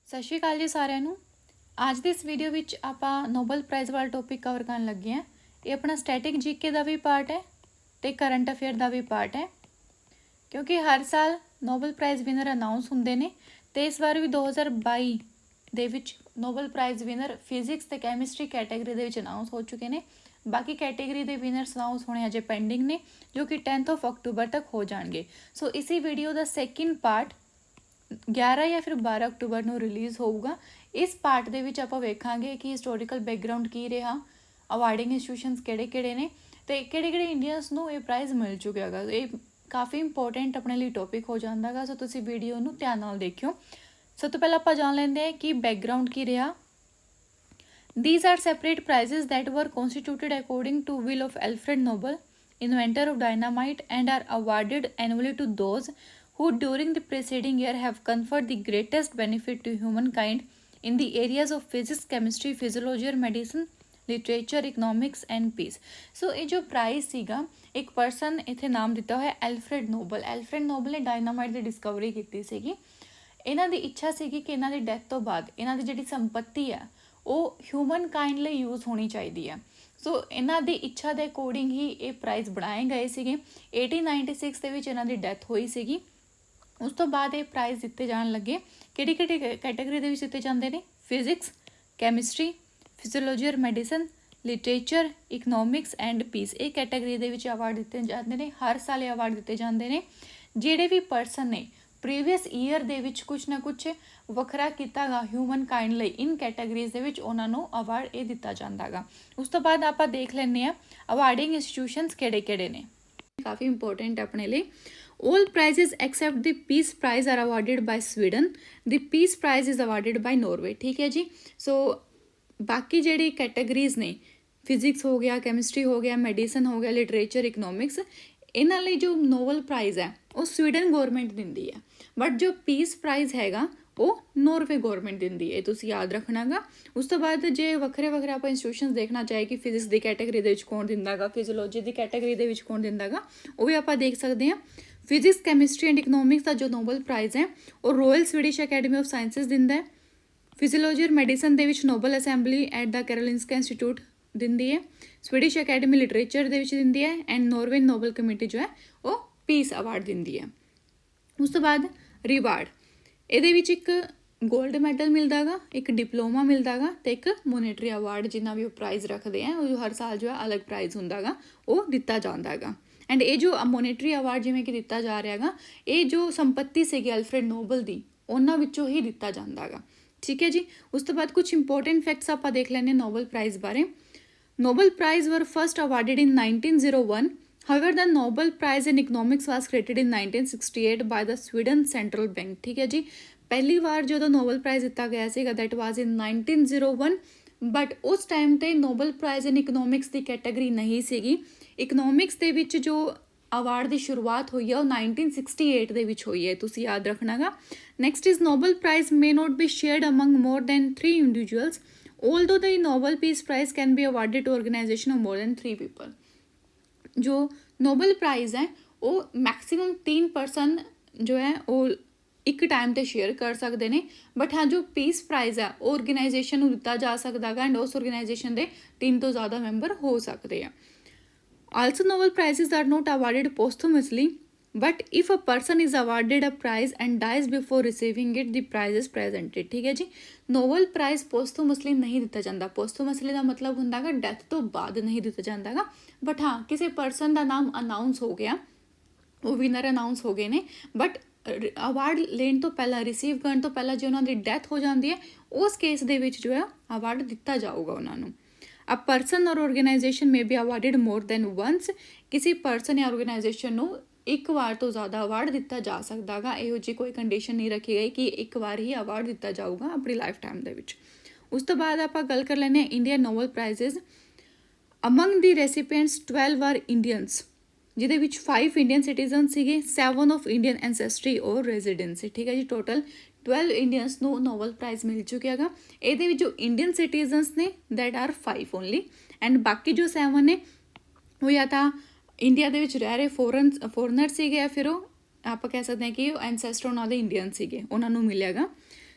ਸਤਿ ਸ਼੍ਰੀ ਅਕਾਲ ਜੀ ਸਾਰਿਆਂ ਨੂੰ। ਅੱਜ ਦੀ ਇਸ ਵੀਡੀਓ ਵਿੱਚ ਆਪਾਂ ਨੋਬਲ ਪ੍ਰਾਈਜ਼ ਵਾਲਾ ਟੌਪਿਕ ਕਵਰ ਕਰਨ ਲੱਗੇ ਹਾਂ। ਇਹ ਆਪਣਾ ਸਟੈਟਿਕ ਜੀਕੇ ਦਾ ਵੀ ਪਾਰਟ ਹੈ ਤੇ ਕਰੰਟ ਅਫੇਅਰ ਦਾ ਵੀ ਪਾਰਟ ਹੈ, ਕਿਉਂਕਿ ਹਰ ਸਾਲ ਨੋਬਲ ਪ੍ਰਾਈਜ਼ ਵਿਨਰ ਅਨਾਉਂਸ ਹੁੰਦੇ ਨੇ ਤੇ ਇਸ ਵਾਰ ਵੀ 2022 ਦੇ ਵਿੱਚ ਨੋਬਲ ਪ੍ਰਾਈਜ਼ ਵਿਨਰ ਫਿਜ਼ਿਕਸ ਤੇ ਕੈਮਿਸਟਰੀ ਕੈਟਾਗਰੀ ਦੇ ਵਿੱਚ ਅਨਾਉਂਸ ਹੋ ਚੁੱਕੇ ਨੇ। ਬਾਕੀ ਕੈਟੇਗਰੀ ਦੇ ਵਿਨਰਸ ਅਨਾਉਂਸ ਹੋਣੇ ਅਜੇ ਪੈਂਡਿੰਗ ਨੇ, ਜੋ ਕਿ 10th ਅਕਤੂਬਰ ਤੱਕ ਹੋ ਜਾਣਗੇ। ਸੋ ਇसी ਵੀਡੀਓ ਦਾ ਸੈਕਿੰਡ ਪਾਰਟ 11 ਜਾਂ ਫਿਰ 12 ਅਕਤੂਬਰ ਨੂੰ ਰਿਲੀਜ਼ ਹੋਊਗਾ। ਇਸ ਪਾਰਟ ਦੇ ਵਿੱਚ ਆਪਾਂ ਵੇਖਾਂਗੇ ਕਿ ਹਿਸਟੋਰੀਕਲ ਬੈਕਗਰਾਉਂਡ ਕੀ ਰਿਹਾ, ਅਵਾਰਡਿੰਗ ਇੰਸਟੀਟਿਊਸ਼ਨਸ ਕਿਹੜੇ-ਕਿਹੜੇ ਨੇ ਤੇ ਕਿਹੜੇ-ਕਿਹੜੇ ਇੰਡੀਅਨਸ ਨੂੰ ਇਹ ਪ੍ਰਾਈਜ਼ ਮਿਲ ਚੁੱਕਿਆ ਹੈਗਾ। ਇਹ ਕਾਫੀ ਇੰਪੋਰਟੈਂਟ ਆਪਣੇ ਲਈ ਟੌਪਿਕ ਹੋ ਜਾਂਦਾ ਹੈਗਾ, ਸੋ ਤੁਸੀਂ ਵੀਡੀਓ ਨੂੰ ਧਿਆਨ ਨਾਲ ਦੇਖਿਓ। ਸਭ ਤੋਂ ਪਹਿਲਾਂ ਆਪਾਂ ਜਾਣ ਲੈਂਦੇ ਹਾਂ ਕਿ ਬੈਕਗਰਾਉਂਡ ਕੀ ਰਿਹਾ। These are separate prizes that were constituted according to will of Alfred Nobel, inventor of dynamite, and are awarded annually to those who during the preceding year have conferred the greatest benefit to humankind in the areas of physics, chemistry, physiology or medicine, literature, economics and peace। So ਇਹ ਜੋ price ਸੀਗਾ, ਇੱਕ person ਇੱਥੇ ਨਾਮ ਦਿੱਤਾ ਹੋਇਆ ਐਲਫਰੈਡ Nobel. ਐਲਫਰੈਡ Nobel ਨੇ dynamite ਦੀ Discovery ਕੀਤੀ ਸੀਗੀ। ਇਹਨਾਂ ਦੀ ਇੱਛਾ ਸੀਗੀ ਕਿ ਇਹਨਾਂ ਦੀ ਡੈਥ ਤੋਂ ਬਾਅਦ ਇਹਨਾਂ ਦੀ ਜਿਹੜੀ ਸੰਪਤੀ ਹੈ ਉਹ ਹਿਊਮਨ ਕਾਈਂਡ ਲਈ ਯੂਜ਼ ਹੋਣੀ ਚਾਹੀਦੀ ਹੈ। ਸੋ ਇਹਨਾਂ ਦੀ ਇੱਛਾ ਦੇ ਅਕੋਰਡਿੰਗ ਹੀ ਇਹ ਪ੍ਰਾਈਜ਼ ਬਣਾਏ ਗਏ ਸੀਗੇ। 1896 ਦੇ ਵਿੱਚ ਇਹਨਾਂ ਦੀ ਡੈਥ ਹੋਈ ਸੀਗੀ। ਉਸ ਤੋਂ ਬਾਅਦ ਇਹ ਪ੍ਰਾਈਜ਼ ਦਿੱਤੇ ਜਾਣ ਲੱਗੇ। ਕਿਹੜੀ ਕਿਹੜੀ ਕੈਟਾਗਰੀ ਦੇ ਵਿੱਚ ਦਿੱਤੇ ਜਾਂਦੇ ਨੇ? ਫਿਜ਼ਿਕਸ, ਕੈਮਿਸਟਰੀ, ਫਿਜ਼ੀਓਲੋਜੀ ਔਰ medicine, literature, economics end piece. ਇਹ ਕੈਟਾਗਰੀ ਦੇ ਵਿੱਚ ਅਵਾਰਡ ਦਿੱਤੇ ਜਾਂਦੇ ਨੇ। ਹਰ ਸਾਲ ਇਹ ਅਵਾਰਡ ਦਿੱਤੇ ਜਾਂਦੇ ਨੇ। ਜਿਹੜੇ ਵੀ ਪਰਸਨ ਨੇ ਪ੍ਰੀਵੀਅਸ ਈਅਰ ਦੇ ਵਿੱਚ ਕੁਛ ਨਾ ਕੁਛ ਵੱਖਰਾ ਕੀਤਾ ਗਾ ਹਿਊਮਨ ਕਾਈਂਡ ਲਈ ਇਨ ਕੈਟਾਗਰੀਜ਼ ਦੇ ਵਿੱਚ, ਉਹਨਾਂ ਨੂੰ ਅਵਾਰਡ ਇਹ ਦਿੱਤਾ ਜਾਂਦਾ ਗਾ। ਉਸ ਤੋਂ ਬਾਅਦ ਆਪਾਂ ਦੇਖ ਲੈਂਦੇ ਹਾਂ ਅਵਾਰਡਿੰਗ ਇੰਸਟੀਟਿਊਸ਼ਨਸ ਕਿਹੜੇ-ਕਿਹੜੇ ਨੇ। ਕਾਫੀ ਇੰਪੋਰਟੈਂਟ ਆਪਣੇ ਲਈ। All prizes except the Peace Prize are awarded by Sweden. The Peace Prize is awarded by Norway। ਠੀਕ ਹੈ ਜੀ। ਸੋ ਬਾਕੀ ਜਿਹੜੀ ਕੈਟਾਗਰੀਜ਼ ਨੇ, ਫਿਜ਼ਿਕਸ ਹੋ ਗਿਆ, ਕੈਮਿਸਟਰੀ ਹੋ ਗਿਆ, ਮੈਡੀਸਨ ਹੋ ਗਿਆ, ਲਿਟਰੇਚਰ, ਇਕਨੋਮਿਕਸ, ਇਹਨਾਂ ਲਈ ਜੋ ਨੋਬਲ ਪ੍ਰਾਈਜ਼ ਹੈ ਉਹ ਸਵੀਡਨ ਗੌਰਮੈਂਟ ਦਿੰਦੀ ਹੈ, ਬਟ ਜੋ ਪੀਸ ਪ੍ਰਾਈਜ਼ ਹੈਗਾ ਉਹ ਨੋਰਵੇ ਗੌਰਮੈਂਟ ਦਿੰਦੀ ਹੈ। ਇਹ ਤੁਸੀਂ ਯਾਦ ਰੱਖਣਾ ਗਾ। ਉਸ ਤੋਂ ਬਾਅਦ ਜੇ ਵੱਖਰੇ ਆਪਾਂ ਇੰਸਟੀਟਿਊਸ਼ਨਸ ਦੇਖਣਾ ਚਾਹੇ ਕਿ ਫਿਜ਼ਿਕਸ ਦੀ ਕੈਟਾਗਰੀ ਦੇ ਵਿੱਚ ਕੌਣ ਦਿੰਦਾ ਗਾ, ਫਿਜ਼ੀਓਲੋਜੀ ਦੀ ਕੈਟਾਗਰੀ ਦੇ ਵਿੱਚ ਕੌਣ ਦਿੰਦਾ ਗਾ, ਉਹ ਵੀ ਆਪਾਂ ਦੇਖ ਸਕਦੇ ਹਾਂ। ਫਿਜ਼ਿਕਸ, ਕੈਮਿਸਟਰੀ ਐਂਡ ਇਕਨੋਮਿਕਸ ਦਾ ਜੋ ਨੋਬਲ ਪ੍ਰਾਈਜ਼ ਹੈ ਉਹ Royal Swedish Academy of Sciences ਦਿੰਦਾ ਹੈ। ਫਿਜ਼ੀਓਲੋਜੀ ਔਰ ਮੈਡੀਸਨ ਦੇ ਵਿੱਚ ਨੋਬਲ ਅਸੈਂਬਲੀ ਐਟ ਦਾ ਕੈਰੋਲਿੰਸਕਾ ਇੰਸਟੀਟਿਊਟ ਦਿੰਦੀ ਹੈ। ਸਵੀਡਿਸ਼ ਅਕੈਡਮੀ ਲਿਟਰੇਚਰ ਦੇ ਵਿੱਚ ਦਿੰਦੀ ਹੈ ਐਂਡ ਨੋਰਵੇ ਨੋਬਲ ਕਮੇਟੀ ਜੋ ਹੈ ਉਹ ਪੀਸ ਅਵਾਰਡ ਦਿੰਦੀ ਹੈ। ਉਸ ਤੋਂ ਬਾਅਦ ਰਿਵਾਰਡ, ਇਹਦੇ ਵਿੱਚ ਇੱਕ ਗੋਲਡ ਮੈਡਲ ਮਿਲਦਾ ਗਾ, ਇੱਕ ਡਿਪਲੋਮਾ ਮਿਲਦਾ ਗਾ ਤੇ ਇੱਕ ਮੋਨੇਟਰੀ ਅਵਾਰਡ, ਜਿੰਨਾ ਵੀ ਉਹ ਪ੍ਰਾਈਜ਼ ਰੱਖਦੇ ਆ ਉਹ ਹਰ ਸਾਲ ਜੋ ਹੈ ਅਲੱਗ ਪ੍ਰਾਈਜ਼ ਹੁੰਦਾ ਗਾ, ਉਹ ਦਿੱਤਾ ਜਾਂਦਾ ਗਾ। ਐਂਡ ਇਹ ਜੋ ਮੋਨੇਟਰੀ ਅਵਾਰਡ ਜਿਵੇਂ ਕਿ ਦਿੱਤਾ ਜਾ ਰਿਹਾ ਗਾ, ਇਹ ਜੋ ਸੰਪਤੀ ਸੀਗੀ ਐਲਫਰੈਡ ਨੋਬਲ ਦੀ, ਉਹਨਾਂ ਵਿੱਚੋਂ ਹੀ ਦਿੱਤਾ ਜਾਂਦਾ ਗਾ। ਠੀਕ ਹੈ ਜੀ। ਉਸ ਤੋਂ ਬਾਅਦ ਕੁਝ ਇੰਪੋਰਟੈਂਟ ਫੈਕਟਸ ਆਪਾਂ ਦੇਖ ਲੈਂਦੇ ਨੋਬਲ ਪ੍ਰਾਈਜ਼ ਬਾਰੇ। ਨੋਬਲ ਪ੍ਰਾਈਜ਼ ਵਰ first awarded in 1901। However, the Nobel Prize in Economics was created in 1968 by the Sweden Central Bank। ਠੀਕ ਹੈ ਜੀ। ਪਹਿਲੀ ਵਾਰ ਜਦੋਂ ਨੋਬਲ ਪ੍ਰਾਈਜ਼ ਦਿੱਤਾ ਗਿਆ ਸੀਗਾ ਦੈਟ ਵਾਜ਼ ਇਨ 1901, ਬਟ ਉਸ ਟਾਈਮ ਤੇ ਨੋਬਲ ਪ੍ਰਾਈਜ਼ ਇਨ ਇਕਨੋਮਿਕਸ ਦੀ ਕੈਟਾਗਰੀ ਨਹੀਂ ਸੀਗੀ। ਇਕਨੋਮਿਕਸ ਦੇ ਵਿੱਚ ਜੋ ਅਵਾਰਡ ਦੀ ਸ਼ੁਰੂਆਤ ਹੋਈ ਹੈ ਉਹ 1968 ਦੇ ਵਿੱਚ ਹੋਈ ਹੈ, ਤੁਸੀਂ ਯਾਦ ਰੱਖਣਾ ਗਾ। Next is Nobel prize may not be shared among more than 3 individuals, although the Nobel Peace Prize can be awarded to organization of more than 3 people। जो नोबल प्राइज़ है वो मैक्सिमम 3 पर्सन जो है वो एक टाइम ते share कर सकते हैं, बट हाँ जो पीस प्राइज़ है वो ऑर्गेनाइजेशन को दिता जा सकता है एंड उस ऑर्गेनाइजेशन के 3 तो ज़्यादा मैंबर हो सकते हैं। Also Nobel prizes are not awarded posthumously, but if a person is awarded a prize and dies before receiving it the prize is presented. ठीक है जी। नोबल प्राइज पोस्टह्यूमसली नहीं दिता जाता। पोस्टह्यूमसली का मतलब होंदा गा डैथ तो बाद नहीं दिता जाता गा, बट हाँ किसी परसन का नाम अनाउंस हो गया, वो विनर अनाउंस हो गए ने, बट अवार्ड लेने तो पहला, रिसीव करने तो पहला जो उन्होंने डेथ हो जाती है उस केस दे विच जो है अवार्ड दिता जाऊगा उन्होंने। A person or organisation may be awarded more than once. किसी परसन या ऑर्गेनाइजेशन ਨੂੰ ਇੱਕ ਵਾਰ ਤੋਂ ਜ਼ਿਆਦਾ ਅਵਾਰਡ ਦਿੱਤਾ ਜਾ ਸਕਦਾ ਗਾ। ਇਹੋ ਜਿਹੀ ਕੋਈ ਕੰਡੀਸ਼ਨ ਨਹੀਂ ਰੱਖੀ ਗਈ ਕਿ ਇੱਕ ਵਾਰ ਹੀ ਅਵਾਰਡ ਦਿੱਤਾ ਜਾਊਗਾ ਆਪਣੀ ਲਾਈਫ ਟਾਈਮ ਦੇ ਵਿੱਚ। ਉਸ ਤੋਂ ਬਾਅਦ ਆਪਾਂ ਗੱਲ ਕਰ ਲੈਂਦੇ ਹਾਂ ਇੰਡੀਅਨ ਨੋਬਲ ਪ੍ਰਾਈਜ਼ਸ। ਅਮੰਗ ਦੀ ਰੈਸੀਪੀਐਂਟਸ 12 ਆਰ ਇੰਡੀਅਨਸ, ਜਿਹਦੇ ਵਿੱਚ 5 ਇੰਡੀਅਨ ਸਿਟੀਜ਼ਨ ਸੀਗੇ, 7 ਆਫ ਇੰਡੀਅਨ ਐਂਸੈਸਟਰੀ ਔਰ ਰੈਜ਼ੀਡੈਂਸੀ। ਠੀਕ ਹੈ ਜੀ। ਟੋਟਲ 12 ਇੰਡੀਅਨਸ ਨੂੰ ਨੋਬਲ ਪ੍ਰਾਈਜ਼ ਮਿਲ ਚੁੱਕਿਆ ਗਾ। ਇਹਦੇ ਵਿੱਚ ਜੋ ਇੰਡੀਅਨ ਸਿਟੀਜ਼ਨਸ ਨੇ ਦੈਟ ਆਰ 5 ਓਨਲੀ, ਐਂਡ ਬਾਕੀ ਜੋ 7 ਨੇ ਉਹ ਜਾਂ ਤਾਂ ਇੰਡੀਆ ਦੇ ਵਿੱਚ ਰਹਿ ਰਹੇ ਫੋਰਨਰ ਸੀਗੇ, ਫਿਰ ਉਹ ਆਪਾਂ ਕਹਿ ਸਕਦੇ ਹਾਂ ਕਿ ਉਹ ਐਂਸੈਸਟਰ ਉਹਨਾਂ ਦੇ ਇੰਡੀਅਨ ਸੀਗੇ, ਉਹਨਾਂ ਨੂੰ ਮਿਲਿਆਗਾ।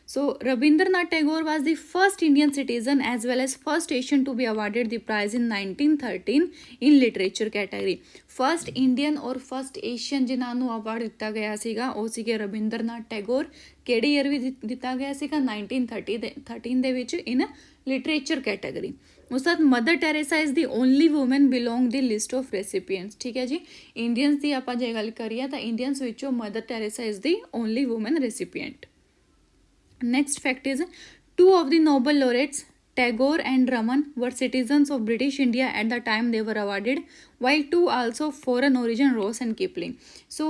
So Rabindranath Tagore was the first Indian citizen as well as first Asian to be awarded the prize in 1913 in literature category. First Indian ਔਰ ਫਸਟ ਏਸ਼ੀਅਨ ਜਿਨ੍ਹਾਂ ਨੂੰ ਅਵਾਰਡ ਦਿੱਤਾ ਗਿਆ ਸੀਗਾ ਉਹ ਸੀਗੇ ਰਵਿੰਦਰਨਾਥ ਟੈਗੋਰ। ਕਿਹੜੇ ਈਅਰ ਵੀ ਦਿੱਤਾ ਗਿਆ ਸੀਗਾ 1913 ਦੇ ਵਿੱਚ ਇਨ ਲਿਟਰੇਚਰ ਕੈਟਾਗਰੀ। ਉਸ ਤੋਂ ਬਾਅਦ mother Teresa is the only woman belong the list of ਰੈਸੀਪੀਐਂਟਸ। ਠੀਕ ਹੈ ਜੀ, ਇੰਡੀਅਨਸ ਦੀ ਆਪਾਂ ਜੇ ਗੱਲ ਕਰੀਏ ਤਾਂ ਇੰਡੀਅਨਸ ਵਿੱਚੋਂ Mother Teresa is the only woman recipient. Next fact is, two of the Nobel laureates, Tagore and Raman, were citizens of British India at the time they were awarded, while two also foreign origin, Ross and Kipling. So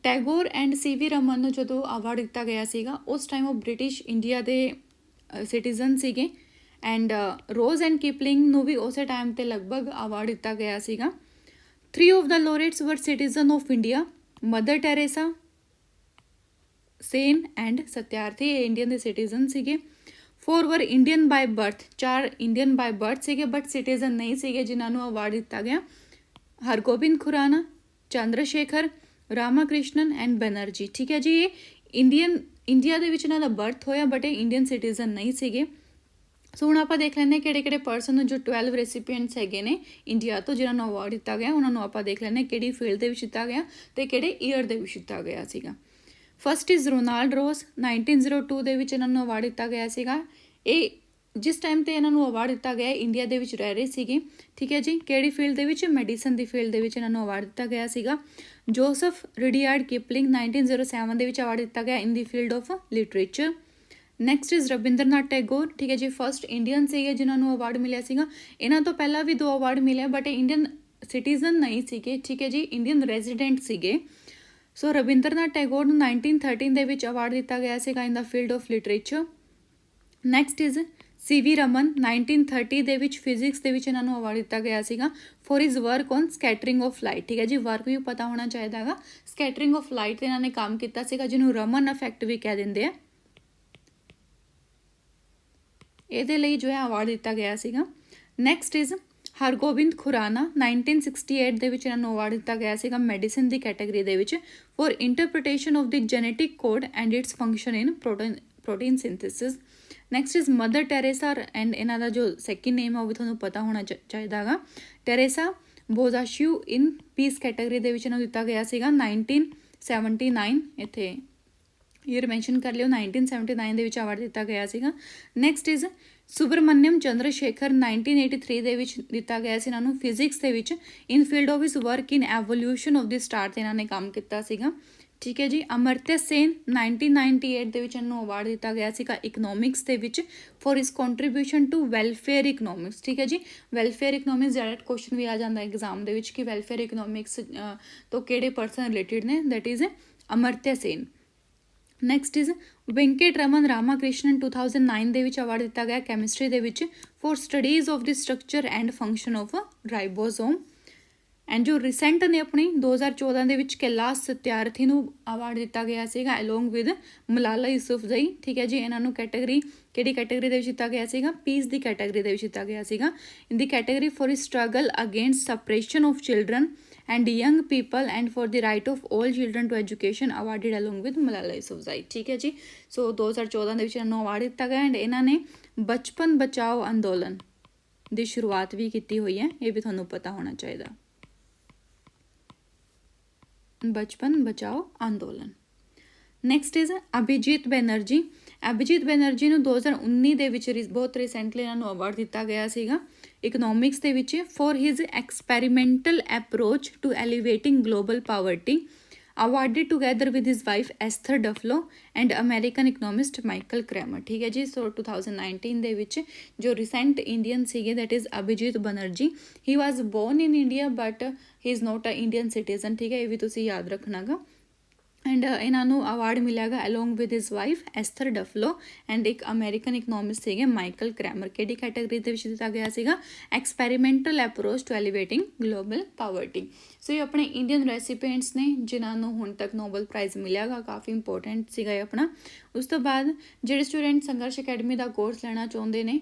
Tagore and CV Raman ਨੂੰ ਜਦੋਂ award ਦਿੱਤਾ ਗਿਆ ਸੀਗਾ ਉਸ time ਉਹ British India ਦੇ citizen ਸੀਗੇ and rose and ਕੀਪਲਿੰਗ ਨੂੰ ਵੀ ਉਸੇ ਟਾਈਮ 'ਤੇ ਲਗਭਗ ਅਵਾਰਡ ਦਿੱਤਾ ਗਿਆ ਸੀਗਾ। 3 of the laureates were citizen of India, Mother Teresa, Sen and Satyarthi, ਇਹ ਇੰਡੀਅਨ ਦੇ ਸਿਟੀਜ਼ਨ ਸੀਗੇ। 4 were Indian by birth, 4 Indian by birth ਸੀਗੇ ਬਟ ਸਿਟੀਜ਼ਨ ਨਹੀਂ ਸੀਗੇ ਜਿਨ੍ਹਾਂ ਨੂੰ ਅਵਾਰਡ ਦਿੱਤਾ ਗਿਆ। ਹਰਗੋਬਿੰਦ ਖੁਰਾਨਾ, ਚੰਦਰ ਸ਼ੇਖਰ, ਰਾਮਾ ਕ੍ਰਿਸ਼ਨਨ ਐਂਡ ਬੈਨਰਜੀ। ਠੀਕ ਹੈ ਜੀ, ਇਹ ਇੰਡੀਆ ਦੇ ਵਿੱਚ ਇਹਨਾਂ ਦਾ ਬਰਥ ਹੋਇਆ ਬਟ ਇਹ ਇੰਡੀਅਨ ਸਿਟੀਜ਼ਨ ਨਹੀਂ ਸੀਗੇ। ਸੋ ਹੁਣ ਆਪਾਂ ਦੇਖ ਲੈਂਦੇ ਕਿਹੜੇ ਕਿਹੜੇ ਪਰਸਨ ਨੂੰ ਜੋ 12 ਰੈਸੀਪੀਐਂਟਸ ਹੈਗੇ ਨੇ ਇੰਡੀਆ ਤੋਂ ਜਿਨ੍ਹਾਂ ਨੂੰ ਅਵਾਰਡ ਦਿੱਤਾ ਗਿਆ ਉਹਨਾਂ ਨੂੰ ਆਪਾਂ ਦੇਖ ਲੈਂਦੇ ਕਿਹੜੀ ਫੀਲਡ ਦੇ ਵਿੱਚ ਦਿੱਤਾ ਗਿਆ ਅਤੇ ਕਿਹੜੇ ਈਅਰ ਦੇ ਵਿੱਚ ਦਿੱਤਾ ਗਿਆ ਸੀਗਾ। ਫਸਟ ਇਜ਼ ਰੋਨਾਲਡ ਰੋਸ, 1902 ਦੇ ਵਿੱਚ ਇਹਨਾਂ ਨੂੰ ਅਵਾਰਡ ਦਿੱਤਾ ਗਿਆ ਸੀਗਾ। ਇਹ ਜਿਸ ਟਾਈਮ 'ਤੇ ਇਹਨਾਂ ਨੂੰ ਅਵਾਰਡ ਦਿੱਤਾ ਗਿਆ ਇੰਡੀਆ ਦੇ ਵਿੱਚ ਰਹਿ ਰਹੇ ਸੀਗੇ। ਠੀਕ ਹੈ ਜੀ, ਕਿਹੜੀ ਫੀਲਡ ਦੇ ਵਿੱਚ? ਮੈਡੀਸਨ ਦੀ ਫੀਲਡ ਦੇ ਵਿੱਚ ਇਹਨਾਂ ਨੂੰ ਅਵਾਰਡ ਦਿੱਤਾ ਗਿਆ ਸੀਗਾ। ਜੋਸਫ ਰਡੀਆਰਡ ਕਿਪਲਿੰਗ, 1907 ਦੇ ਵਿੱਚ ਅਵਾਰਡ ਦਿੱਤਾ ਗਿਆ ਇਨ ਦੀ field of literature. Next is Rabindranath Tagore. ਠੀਕ ਹੈ ਜੀ, ਫਸਟ ਇੰਡੀਅਨ ਸੀਗੇ ਜਿਨ੍ਹਾਂ ਨੂੰ ਅਵਾਰਡ ਮਿਲਿਆ ਸੀਗਾ। ਇਹਨਾਂ ਤੋਂ ਪਹਿਲਾਂ ਵੀ 2 ਅਵਾਰਡ ਮਿਲੇ ਬਟ ਇੰਡੀਅਨ ਸਿਟੀਜ਼ਨ ਨਹੀਂ ਸੀਗੇ। ਠੀਕ ਹੈ ਜੀ, ਇੰਡੀਅਨ ਰੈਜ਼ੀਡੈਂਟ ਸੀਗੇ। ਸੋ ਰਵਿੰਦਰਨਾਥ ਟੈਗੋਰ ਨੂੰ 1913 ਦੇ ਵਿੱਚ ਅਵਾਰਡ ਦਿੱਤਾ ਗਿਆ ਸੀਗਾ in the field of literature. Next is CV Raman, 1930 ਦੇ ਵਿੱਚ ਫਿਜ਼ਿਕਸ ਦੇ ਵਿੱਚ ਇਹਨਾਂ ਨੂੰ ਅਵਾਰਡ ਦਿੱਤਾ ਗਿਆ ਸੀਗਾ for his work on scattering of light. ਠੀਕ ਹੈ ਜੀ, ਵਰਕ ਵੀ ਪਤਾ ਹੋਣਾ ਚਾਹੀਦਾ ਹੈਗਾ। ਸਕੈਟਰਿੰਗ ਆਫ ਲਾਈਟ 'ਤੇ ਇਹਨਾਂ ਨੇ ਕੰਮ ਕੀਤਾ ਸੀਗਾ ਜਿਹਨੂੰ ਰਮਨ ਇਫੈਕਟ ਵੀ ਕਹਿ ਦਿੰਦੇ ਆ। ਇਹਦੇ ਲਈ ਜੋ ਹੈ ਅਵਾਰਡ ਦਿੱਤਾ ਗਿਆ ਸੀਗਾ। ਨੈਕਸਟ ਇਜ਼ ਹਰਗੋਬਿੰਦ ਖੁਰਾਨਾ, 1968 ਦੇ ਵਿੱਚ ਇਹਨਾਂ ਨੂੰ ਅਵਾਰਡ ਦਿੱਤਾ ਗਿਆ ਸੀਗਾ ਮੈਡੀਸਨ ਦੀ ਕੈਟਾਗਰੀ ਦੇ ਵਿੱਚ for interpretation of the genetic code and it's function in protein synthesis. Next is mother Teresa and ਇਹਨਾਂ ਦਾ ਜੋ ਸੈਕਿੰਡ ਨੇਮ ਆ ਉਹ ਵੀ ਤੁਹਾਨੂੰ ਪਤਾ ਹੋਣਾ ਚਾਹੀਦਾ ਹੈਗਾ। ਟੈਰੇਸਾ ਬੋਜ਼ਾਸ਼ੂ ਇਨ ਪੀਸ ਕੈਟਾਗਰੀ ਦੇ ਵਿੱਚ ਇਹਨਾਂ ਨੂੰ ਦਿੱਤਾ ਗਿਆ ਸੀਗਾ 1979। ਇੱਥੇ ਈਅਰ ਮੈਂਸ਼ਨ ਕਰ ਲਿਓ, 1979 ਦੇ ਵਿੱਚ ਅਵਾਰਡ ਦਿੱਤਾ ਗਿਆ ਸੀਗਾ। ਨੈਕਸਟ ਇਜ਼ ਸੁਬਰਮਨਿਅਮ ਚੰਦਰ ਸ਼ੇਖਰ, 1983 ਦੇ ਵਿੱਚ ਦਿੱਤਾ ਗਿਆ ਸੀ ਇਹਨਾਂ ਨੂੰ ਫਿਜ਼ਿਕਸ ਦੇ ਵਿੱਚ in field of his work in evolution of the star 'ਤੇ ਇਹਨਾਂ ਨੇ ਕੰਮ ਕੀਤਾ ਸੀਗਾ। ਠੀਕ ਹੈ ਜੀ, ਅਮਰਤਿਆ ਸੇਨ, 1998 ਦੇ ਵਿੱਚ ਇਹਨੂੰ ਅਵਾਰਡ ਦਿੱਤਾ ਗਿਆ ਸੀਗਾ ਇਕਨੋਮਿਕਸ ਦੇ ਵਿੱਚ for his contribution to welfare economics. ਠੀਕ ਹੈ ਜੀ, ਵੈਲਫੇਅਰ ਇਕਨੋਮਿਕਸ ਡਾਇਰੈਕਟ ਕੁਐਸਚਨ ਵੀ ਆ ਜਾਂਦਾ ਐਗਜ਼ਾਮ ਦੇ ਵਿੱਚ ਕਿ ਵੈਲਫੇਅਰ ਇਕਨੋਮਿਕਸ ਤੋਂ ਕਿਹੜੇ ਪਰਸਨ ਰਿਲੇਟਿਡ ਨੇ, that is Amartya Sen. Next is Venkat Raman Rama Krishnan, 2009 ਦੇ ਵਿੱਚ ਅਵਾਰਡ ਦਿੱਤਾ ਗਿਆ ਕੈਮਿਸਟਰੀ ਦੇ ਵਿੱਚ for studies of the structure and function of ribosome. And ਜੋ ਰਿਸੈਂਟ ਨੇ ਆਪਣੀ 2014 ਦੇ ਵਿੱਚ ਕੈਲਾਸ਼ ਸਤਿਆਰਥੀ ਨੂੰ ਅਵਾਰਡ ਦਿੱਤਾ ਗਿਆ ਸੀਗਾ ਅਲੋਂਗ ਵਿਦ ਮਲਾਲਾ ਯੂਸੁਫਜ਼ਈ। ਠੀਕ ਹੈ ਜੀ, ਇਹਨਾਂ ਨੂੰ ਕੈਟਾਗਰੀ ਕਿਹੜੀ ਕੈਟਾਗਰੀ ਦੇ ਵਿੱਚ ਦਿੱਤਾ ਗਿਆ ਸੀਗਾ? ਪੀਸ ਦੀ ਕੈਟਾਗਰੀ ਦੇ ਵਿੱਚ ਦਿੱਤਾ ਗਿਆ ਸੀਗਾ in the category for his struggle against suppression of children and young people and for the right of all children to education awarded along with Malala Yousafzai। ਠੀਕ ਹੈ ਜੀ, ਸੋ 2014 ਦੇ ਵਿੱਚ ਇਹਨਾਂ ਨੂੰ ਅਵਾਰਡ ਦਿੱਤਾ ਗਿਆ ਐਂਡ ਇਹਨਾਂ ਨੇ ਬਚਪਨ ਬਚਾਓ ਅੰਦੋਲਨ ਦੀ ਸ਼ੁਰੂਆਤ ਵੀ ਕੀਤੀ ਹੋਈ ਹੈ, ਇਹ ਵੀ ਤੁਹਾਨੂੰ ਪਤਾ ਹੋਣਾ ਚਾਹੀਦਾ। ਬਚਪਨ ਬਚਾਓ ਅੰਦੋਲਨ। Next is Abhijit Banerjee. ਅਭਿਜੀਤ ਬੈਨਰਜੀ ਨੂੰ 2019 ਦੇ ਵਿੱਚ ਬਹੁਤ ਰੀਸੈਂਟਲੀ ਇਹਨਾਂ ਨੂੰ ਅਵਾਰਡ ਦਿੱਤਾ ਗਿਆ ਸੀਗਾ ਇਕਨੋਮਿਕਸ ਦੇ ਵਿੱਚ for his experimental approach to alleviating global poverty, awarded together with his wife Esther Duflo and American economist Michael Kremer. ਠੀਕ ਹੈ ਜੀ, ਸੋ 2019 ਦੇ ਵਿੱਚ ਜੋ ਰੀਸੈਂਟ ਇੰਡੀਅਨ ਸੀਗੇ that is Abhijit Banerjee. He was born in India but he is not a Indian citizen. ਠੀਕ ਹੈ, ਇਹ ਵੀ ਤੁਸੀਂ ਯਾਦ ਰੱਖਣਾਗਾ। ਐਂਡ ਇਹਨਾਂ ਨੂੰ ਅਵਾਰਡ ਮਿਲਿਆਗਾ along with his wife Esther Duflo and ਇੱਕ ਅਮਰੀਕਨ ਇਕਨੋਮਿਸਟ ਸੀਗੇ ਮਾਈਕਲ ਕ੍ਰੈਮਰ। ਕਿਹੜੀ ਕੈਟਾਗਰੀ ਦੇ ਵਿੱਚ ਦਿੱਤਾ ਗਿਆ ਸੀਗਾ? Experimental approach to alleviating global poverty. So ਇਹ ਆਪਣੇ ਇੰਡੀਅਨ ਰੈਸੀਪੀਐਂਟਸ ਨੇ ਜਿਨ੍ਹਾਂ ਨੂੰ ਹੁਣ ਤੱਕ ਨੋਬਲ ਪ੍ਰਾਈਜ਼ ਮਿਲਿਆਗਾ, ਕਾਫੀ ਇੰਪੋਰਟੈਂਟ ਸੀਗਾ ਇਹ ਆਪਣਾ। ਉਸ ਤੋਂ ਬਾਅਦ ਜਿਹੜੇ ਸਟੂਡੈਂਟ ਸੰਘਰਸ਼ ਅਕੈਡਮੀ ਦਾ ਕੋਰਸ ਲੈਣਾ ਚਾਹੁੰਦੇ ਨੇ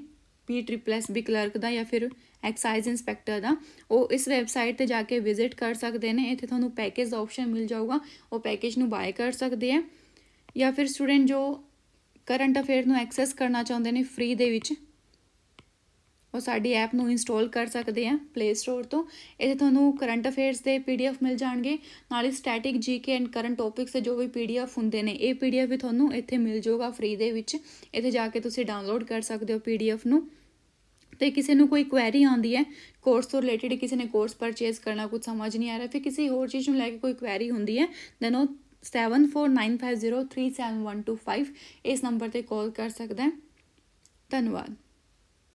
PSSB ਕਲਰਕ ਦਾ ਜਾਂ ਫਿਰ ਐਕਸਾਈਜ਼ ਇੰਸਪੈਕਟਰ ਦਾ, ਉਹ ਇਸ ਵੈਬਸਾਈਟ 'ਤੇ ਜਾ ਕੇ ਵਿਜ਼ਿਟ ਕਰ ਸਕਦੇ ਨੇ। ਇੱਥੇ ਤੁਹਾਨੂੰ ਪੈਕੇਜ ਦਾ ਆਪਸ਼ਨ ਮਿਲ ਜਾਊਗਾ, ਉਹ ਪੈਕੇਜ ਨੂੰ ਬਾਏ ਕਰ ਸਕਦੇ ਆ। ਜਾਂ ਫਿਰ ਸਟੂਡੈਂਟ ਜੋ ਕਰੰਟ ਅਫੇਅਰ ਨੂੰ ਐਕਸੈਸ ਕਰਨਾ ਚਾਹੁੰਦੇ ਨੇ ਫ੍ਰੀ ਦੇ ਵਿੱਚ, ਉਹ ਸਾਡੀ ਐਪ ਨੂੰ ਇੰਸਟਾਲ ਕਰ ਸਕਦੇ ਆ ਪਲੇ ਸਟੋਰ ਤੋਂ। ਇਹਦੇ ਤੁਹਾਨੂੰ ਕਰੰਟ ਅਫੇਅਰਸ ਦੇ PDF ਮਿਲ ਜਾਣਗੇ, ਨਾਲ ਹੀ static GK and current topics ਦੇ ਜੋ ਵੀ PDF ਹੁੰਦੇ ਨੇ, ਇਹ PDF ਵੀ ਤੁਹਾਨੂੰ ਇੱਥੇ ਮਿਲ ਜਾਊਗਾ ਫ੍ਰੀ ਦੇ ਵਿੱਚ। ਇੱਥੇ ਜਾ ਕੇ ਤੁਸੀਂ ਡਾਊਨਲੋਡ ਕਰ ਸਕਦੇ ਹੋ PDF ਨੂੰ। ਤੇ ਕਿਸੇ ਨੂੰ ਕੋਈ ਕੁਐਰੀ ਆਉਂਦੀ ਹੈ ਕੋਰਸ ਤੋਂ ਰਿਲੇਟਡ, ਕਿਸੇ ਨੇ ਕੋਰਸ ਪਰਚੇਜ਼ ਕਰਨਾ, ਕੁਝ ਸਮਝ ਨਹੀਂ ਆ ਰਿਹਾ, ਫਿਰ ਕਿਸੇ ਹੋਰ ਚੀਜ਼ ਨੂੰ ਲੈ ਕੇ ਕੋਈ ਕੁਐਰੀ ਹੁੰਦੀ ਹੈ, ਦੈਨ ਉਹ 7495037125 ਇਸ ਨੰਬਰ 'ਤੇ ਕਾਲ ਕਰ ਸਕਦਾ ਹੈ। ਧੰਨਵਾਦ।